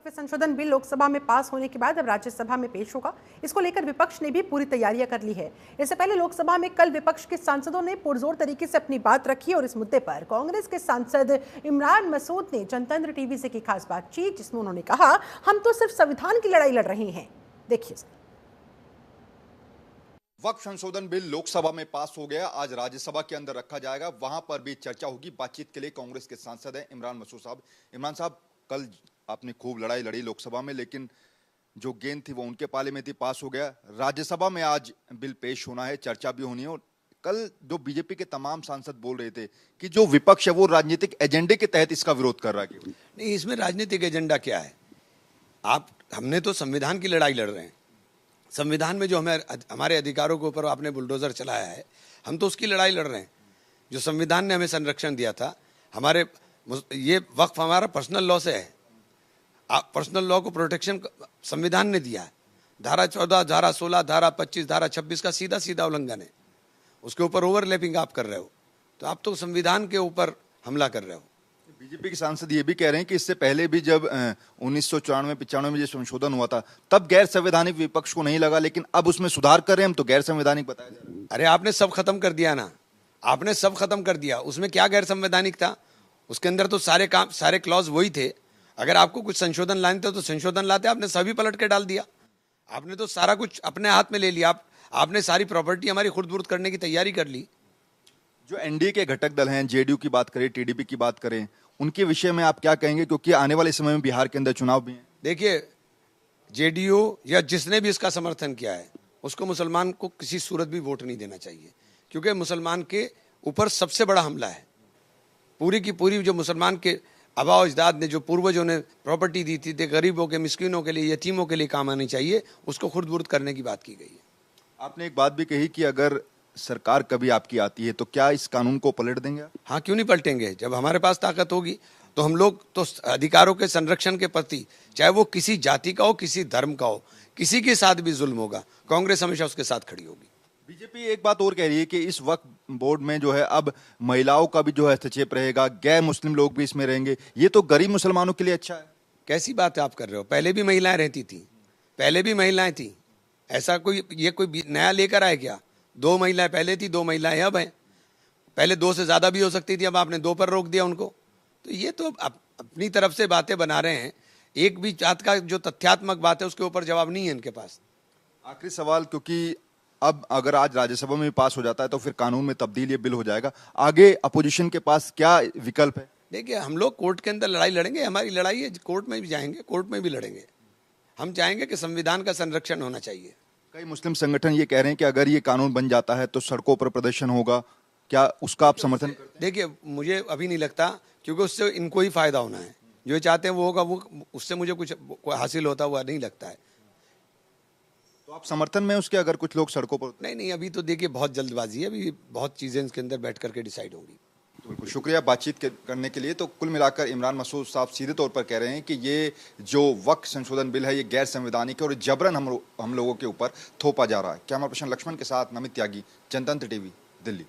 वक्फ संशोधन बिल लोकसभा में पास होने के बाद अब राज्यसभा में पेश होगा। इसको लेकर विपक्ष ने भी पूरी तैयारियां कर ली है। इससे पहले लोकसभा में कल विपक्ष के सांसदों ने पुरजोर तरीके से अपनी बात रखी और इस मुद्दे पर कांग्रेस के सांसद इमरान मसूद ने जनतंत्र टीवी से की खास बातचीत, जिसमें उन्होंने कहा, हम तो सिर्फ संविधान की लड़ाई लड़ रहे हैं। देखिए, वक्फ संशोधन बिल लोकसभा में पास हो गया, आज राज्यसभा के अंदर रखा जाएगा, वहां पर भी चर्चा होगी। बातचीत के लिए कांग्रेस के सांसद हैं इमरान मसूद साहब। इमरान साहब, कल आपने खूब लड़ाई लड़ी लोकसभा में, लेकिन जो गेंद थी वो उनके पाले में थी, पास हो गया। राज्यसभा में आज बिल पेश होना है, चर्चा भी होनी है। और कल जो बीजेपी के तमाम सांसद बोल रहे थे कि जो विपक्ष है वो राजनीतिक एजेंडे के तहत इसका विरोध कर रहा है। नहीं, इसमें राजनीतिक एजेंडा क्या है? हमने तो संविधान की लड़ाई लड़ रहे हैं। संविधान में जो हमारे अधिकारों के ऊपर आपने बुलडोजर चलाया है, हम तो उसकी लड़ाई लड़ रहे हैं। जो संविधान ने हमें संरक्षण दिया था, ये वक्फ हमारा पर्सनल लॉ से है। पर्सनल लॉ को प्रोटेक्शन संविधान ने दिया है। धारा 14, धारा 16, धारा 25, धारा 26 का सीधा सीधा उल्लंघन है। उसके ऊपर ओवरलैपिंग आप कर रहे हो, तो आप तो संविधान के ऊपर हमला कर रहे हो। बीजेपी के सांसद ये भी कह रहे हैं कि इससे पहले भी जब 1994-95 में जो संशोधन हुआ था, तब गैर संवैधानिक विपक्ष को नहीं लगा, लेकिन अब उसमें सुधार कर रहे हैं हम, तो गैर संवैधानिक बताया जा रहा है। अरे आपने सब खत्म कर दिया ना, आपने सब खत्म कर दिया। उसमें क्या गैर संवैधानिक था? उसके अंदर तो सारे क्लॉज वही थे। अगर आपको कुछ संशोधन लाने थे तो संशोधन लाते, आपने सभी पलट के डाल दिया। आपने तो सारा कुछ अपने हाथ में ले लिया। आपने सारी प्रॉपर्टी हमारी खुर्द-बुर्द करने की तैयारी कर ली। जो एनडीए के घटक दल हैं, जेडीयू की बात करें, टीडीपी की बात करें, उनके विषय में आप क्या कहेंगे, क्योंकि आने वाले समय में बिहार के अंदर चुनाव भी हैं? देखिए, जेडीयू या जिसने भी इसका समर्थन किया है, उसको मुसलमान को किसी सूरत भी वोट नहीं देना चाहिए, क्योंकि मुसलमान के ऊपर सबसे बड़ा हमला है। पूरी की पूरी जो मुसलमान के आबा अजदाद ने, जो पूर्वजों ने प्रॉपर्टी दी थी, गरीबों के, मिस्किनों के लिए, यतीमों के लिए काम आनी चाहिए, उसको खुर्द-बुर्द करने की बात की गई है। आपने एक बात भी कही कि अगर सरकार कभी आपकी आती है तो क्या इस कानून को पलट देंगे? हाँ, क्यों नहीं पलटेंगे? जब हमारे पास ताकत होगी तो हम लोग तो अधिकारों के संरक्षण के प्रति, चाहे वो किसी जाति का हो, किसी धर्म का हो, किसी के साथ भी जुल्म होगा, कांग्रेस हमेशा उसके साथ खड़ी होगी। बीजेपी एक बात और कह रही है कि इस वक्फ बोर्ड में जो है अब महिलाओं का भी जो है हस्तक्षेप रहेगा, गैर मुस्लिम लोग भी इसमें रहेंगे, ये तो गरीब मुसलमानों के लिए अच्छा है। कैसी बात आप कर रहे हो? पहले भी महिलाएं रहती थी, पहले भी महिलाएं थी। ऐसा ये कोई नया लेकर आए क्या? 2 महिलाएं पहले थी, 2 महिलाएं अब हैं। पहले 2 से ज्यादा भी हो सकती थी, अब आपने 2 पर रोक दिया उनको। तो ये तो अपनी तरफ से बातें बना रहे हैं। एक भी बात का जो तथ्यात्मक बात है उसके ऊपर जवाब नहीं है इनके पास। आखिरी सवाल, क्योंकि अब अगर आज राज्यसभा में पास हो जाता है तो फिर कानून में तब्दील ये बिल हो जाएगा, आगे अपोजिशन के पास क्या विकल्प है? देखिए, हम लोग कोर्ट के अंदर लड़ाई लड़ेंगे। हमारी लड़ाई है, कोर्ट में भी जाएंगे, कोर्ट में भी लड़ेंगे। हम चाहेंगे कि संविधान का संरक्षण होना चाहिए। कई मुस्लिम संगठन ये कह रहे हैं कि अगर ये कानून बन जाता है तो सड़कों पर प्रदर्शन होगा, क्या उसका आप समर्थन करते हैं? देखिए, मुझे अभी नहीं लगता, क्योंकि उससे इनको ही फायदा होना है। जो चाहते हैं वो होगा, वो उससे मुझे कुछ हासिल होता हुआ नहीं लगता है। तो आप समर्थन में उसके, अगर कुछ लोग सड़कों पर? नहीं, अभी तो देखिए बहुत जल्दबाजी है, अभी बहुत चीजें इसके अंदर बैठ करके डिसाइड होंगी। तो बिल्कुल शुक्रिया बातचीत करने के लिए। तो कुल मिलाकर इमरान मसूद साहब सीधे तौर पर कह रहे हैं कि ये जो वक्फ संशोधन बिल है ये गैर संवैधानिक है और जबरन हम लोगों के ऊपर थोपा जा रहा है। कैमरा पर्सन लक्ष्मण के साथ नमित त्यागी, जनतंत्र टीवी, दिल्ली।